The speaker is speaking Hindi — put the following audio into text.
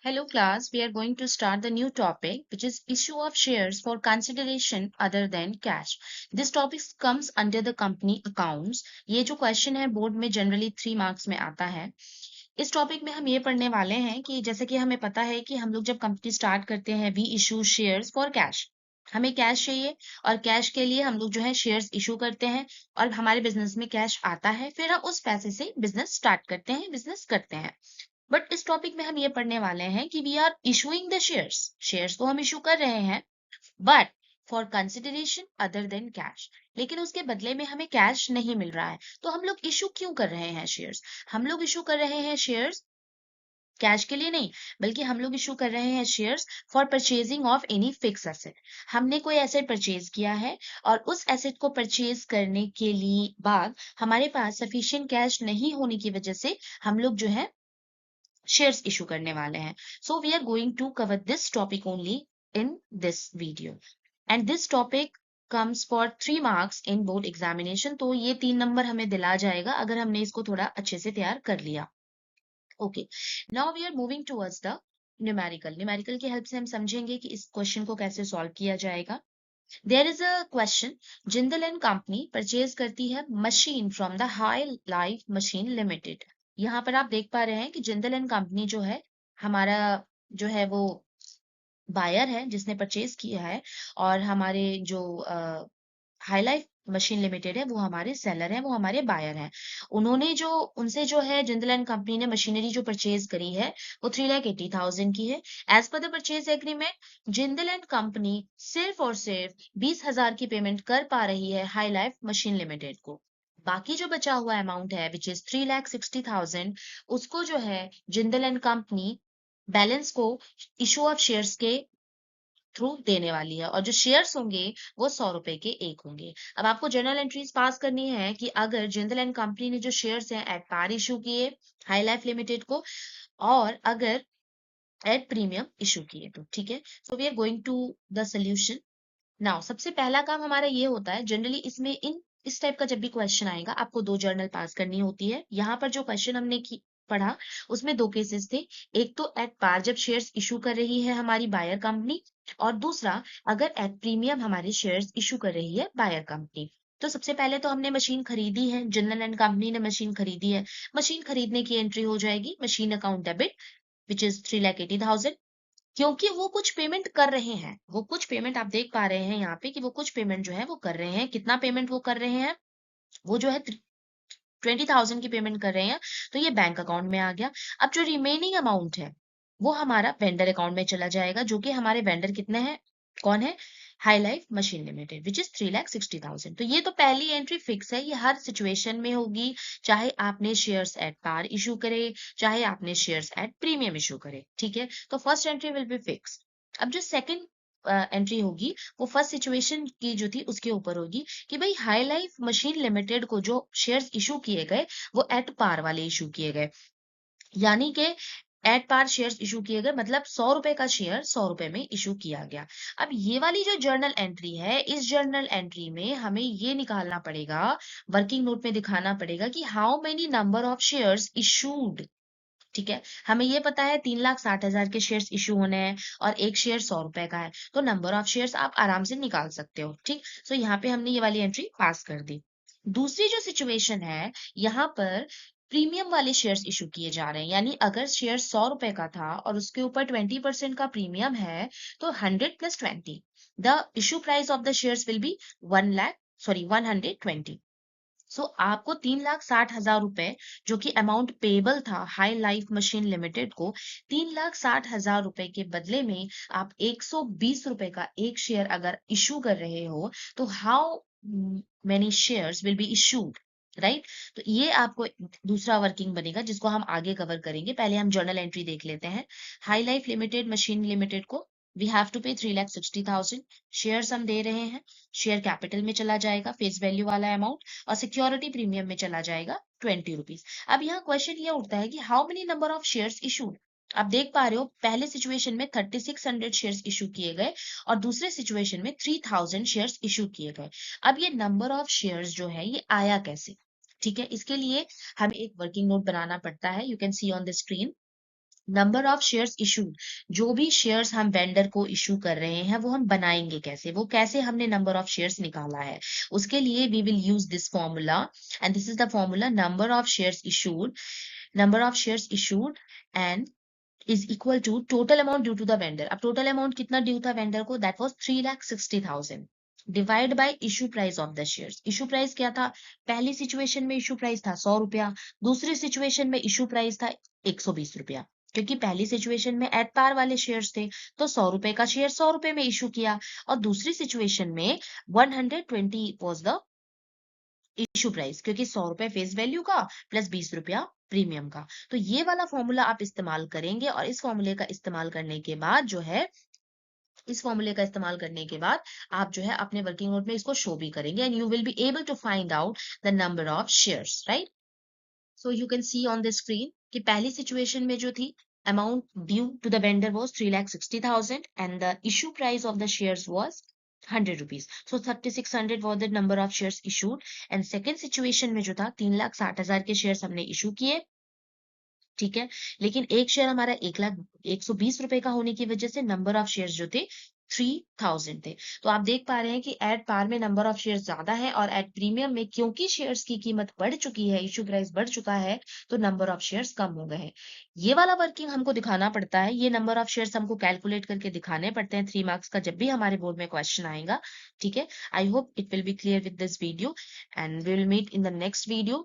Hello class, we are going to start the new topic which is issue of shares for consideration other than cash. This topic comes under the company accounts. ये जो क्वेश्चन है बोर्ड में जनरली 3 मार्क्स में आता है। इस टॉपिक में हम ये पढ़ने वाले हैं कि जैसे कि हमें पता है कि हम लोग जब कंपनी स्टार्ट करते हैं we issue shares for cash. हमें कैश चाहिए और कैश के लिए हम लोग जो है शेयर्स इशू करते हैं और हमारे बिजनेस में कैश आता है, फिर हम उस पैसे से बिजनेस स्टार्ट करते हैं, बिजनेस करते हैं। बट इस टॉपिक में हम ये पढ़ने वाले हैं कि we are issuing the shares. Shares तो हम इशू कर रहे हैं but for consideration other than cash, लेकिन उसके बदले में हमें कैश नहीं मिल रहा है। तो हम लोग इशू क्यों कर रहे हैं शेयर्स? हम लोग इशू कर रहे हैं शेयर्स कैश के लिए नहीं, बल्कि हम लोग इशू कर रहे हैं shares for purchasing of any fix asset. हमने कोई एसेट परचेज किया है और उस एसेट को परचेज करने के लिए बाद हमारे पास सफिशिएंट कैश नहीं होने की वजह से हम लोग जो है शेयर्स इशू करने वाले हैं। So we are going to cover this topic only in this video and this topic comes for 3 marks in board examination. तो ये 3 नंबर हमें दिला जाएगा अगर हमने इसको थोड़ा अच्छे से तैयार कर लिया। Okay, now we are moving towards the numerical की हेल्प से हम समझेंगे कि इस क्वेश्चन को कैसे सॉल्व किया जाएगा। There is a question, Jindal and company purchase करती है machine from the high life machine limited. यहाँ पर आप देख पा रहे हैं कि जिंदल एंड कंपनी जो है हमारा जो है वो बायर है जिसने परचेज किया है, और हमारे जो हाई लाइफ मशीन लिमिटेड है वो हमारे सेलर हैं, वो हमारे बायर हैं। उन्होंने जो उनसे जो है जिंदल एंड कंपनी ने मशीनरी जो परचेज करी है वो 3,80,000 की है। As per the purchase agreement Jindal and company सिर्फ और सिर्फ 20,000 की पेमेंट कर पा रही है हाई लाइफ मशीन लिमिटेड को। बाकी जो बचा हुआ अमाउंट है विच इज 3,60,000, उसको जो है जिंदल एंड कंपनी बैलेंस को इशू ऑफ शेयर्स के थ्रू देने वाली है, और जो शेयर्स होंगे वो 100 रुपए के एक होंगे। अब आपको जर्नल एंट्रीज पास करनी है कि अगर जिंदल एंड कंपनी ने जो शेयर्स हैं एट पार इशू किए हाई लाइफ लिमिटेड को, और अगर एट प्रीमियम इशू किए तो ठीक है। So we are going to the solution now. सबसे पहला काम हमारा ये होता है, जनरली इसमें इस टाइप का जब भी क्वेश्चन आएगा आपको 2 जर्नल पास करनी होती है। यहाँ पर जो क्वेश्चन हमने पढ़ा उसमें 2 केसेस थे। एक तो एट पार जब शेयर्स इशू कर रही है हमारी बायर कंपनी, और दूसरा अगर एट प्रीमियम हमारे शेयर्स इशू कर रही है बायर कंपनी। तो सबसे पहले तो हमने मशीन खरीदी है, जिंदल एंड कंपनी ने मशीन खरीदी है। मशीन खरीदने की एंट्री हो जाएगी machine account debit which is 3,80,000, क्योंकि वो कुछ पेमेंट कर रहे हैं। वो कुछ पेमेंट आप देख पा रहे हैं यहाँ पे कि वो कुछ पेमेंट जो है वो कर रहे हैं। कितना पेमेंट वो कर रहे हैं? वो जो है 20,000 की पेमेंट कर रहे हैं। तो ये बैंक अकाउंट में आ गया। अब जो रिमेनिंग अमाउंट है वो हमारा वेंडर अकाउंट में चला जाएगा, जो कि हमारे वेंडर कितने हैं, कौन है? High life machine limited which is 3,60,000। तो ये तो पहली एंट्री फिक्स है, ये हर सिचुएशन में होगी, चाहे आपने शेयर्स एट पार इशू करे, चाहे आपने शेयर्स एट प्रीमियम इशू करे। ठीक है, तो first entry will be fix. अब जो सेकंड एंट्री होगी वो फर्स्ट सिचुएशन की जो थी उसके ऊपर होगी कि भाई हाई लाइफ मशीन लिमिटेड को जो शेयर्स इशू किए गए वो एट पार वाले इशू किए गए, यानी कि एट पार शेयर्स इशू किए गए, मतलब 100 रुपए का शेयर 100 रुपए में इशू किया गया। अब ये वाली जो जर्नल एंट्री है, इस जर्नल एंट्री में हमें ये निकालना पड़ेगा, वर्किंग नोट में दिखाना पड़ेगा कि how many number of shares issued. ठीक है, हमें ये पता है 3,60,000 के शेयर्स इशू होने हैं और एक शेयर 100 रुपए का है, तो नंबर ऑफ शेयर्स आप आराम से निकाल सकते हो। ठीक, सो यहाँ पे हमने ये वाली एंट्री पास कर दी। दूसरी जो सिचुएशन है, यहाँ पर प्रीमियम वाले शेयर्स इशू किए जा रहे हैं, यानी अगर शेयर 100 रुपए का था और उसके ऊपर 20% का प्रीमियम है, तो 100 + 20 the issue price of the shares will be 120। सो आपको 3,60,000 रुपए जो कि अमाउंट पेबल था हाई लाइफ मशीन लिमिटेड को, 3,60,000 रुपए के बदले में आप 120 रुपए का एक शेयर अगर इशू कर रहे हो, तो how many shares will be issued, right? तो ये आपको दूसरा वर्किंग बनेगा जिसको हम आगे कवर करेंगे। पहले हम जर्नल एंट्री देख लेते हैं। High life limited machine limited को वी हैव टू पे 3,60,000 शेयर्स हम दे रहे हैं। शेयर कैपिटल में चला जाएगा फेस वैल्यू वाला अमाउंट, और सिक्योरिटी प्रीमियम में चला जाएगा 20 रुपीज। अब यहाँ क्वेश्चन ये उठता है कि how many number of shares issued. आप देख पा रहे हो पहले सिचुएशन में 3,600 शेयर्स इशू किए गए और दूसरे सिचुएशन में 3,000 शेयर्स इशू किए गए। अब ये नंबर ऑफ शेयर्स जो है ये आया कैसे? ठीक है, इसके लिए हमें एक वर्किंग नोट बनाना पड़ता है। You can see on the screen number of shares issued, जो भी शेयर्स हम वेंडर को इशू कर रहे हैं वो हम बनाएंगे कैसे, वो कैसे हमने नंबर ऑफ शेयर्स निकाला है, उसके लिए we will use this formula and this is the formula number of shares issued and is equal to total amount due to the vendor. अब total amount कितना ड्यू था वेंडर को, that was 3,60,000 divide by issue price of the shares. Issue price क्या था, पहली सिचुएशन में इशू प्राइस था 100 रुपया, दूसरी सिचुएशन में इशू प्राइस था 120 रुपया, क्योंकि पहली सिचुएशन में एट पार वाले शेयर्स थे तो 100 रुपए का शेयर 100 रुपए में इशू किया, और दूसरी सिचुएशन में 120 वॉज द इशू प्राइस, क्योंकि 100 रुपए फेस वैल्यू का प्लस 20 रुपया प्रीमियम का। तो ये वाला फॉर्मूला आप इस्तेमाल करेंगे, और इस फॉर्मूले का इस्तेमाल करने के बाद जो है, इस फॉर्मूले का इस्तेमाल करने के बाद आप जो है अपने वर्किंग नोट में इसको शो भी करेंगे, and you will be able to find out the number of shares, right. So you can see on the screen कि पहली सिचुएशन में जो थी, amount due to the vendor was 3,60,000 and the issue price of the shares was 100 rupees. So 3,600 was the number of shares issued. And second situation में जो था 3,60,000 के शेयर्स हमने इशू किए, ठीक है, लेकिन एक शेयर हमारा 1,120 रुपए का होने की वजह से नंबर ऑफ शेयर्स जो थे 3,000 थे। तो आप देख पा रहे हैं कि एट पार में नंबर ऑफ शेयर्स ज्यादा है, और एट प्रीमियम में क्योंकि शेयर्स की कीमत बढ़ चुकी है, इशू प्राइस बढ़ चुका है, तो नंबर ऑफ शेयर्स कम हो गए हैं। ये वाला वर्किंग हमको दिखाना पड़ता है, ये नंबर ऑफ शेयर्स हमको कैलकुलेट करके दिखाने पड़ते हैं 3 मार्क्स का, जब भी हमारे बोर्ड में क्वेश्चन आएगा, ठीक है। I hope it will be clear with this video, and we will meet in the next video.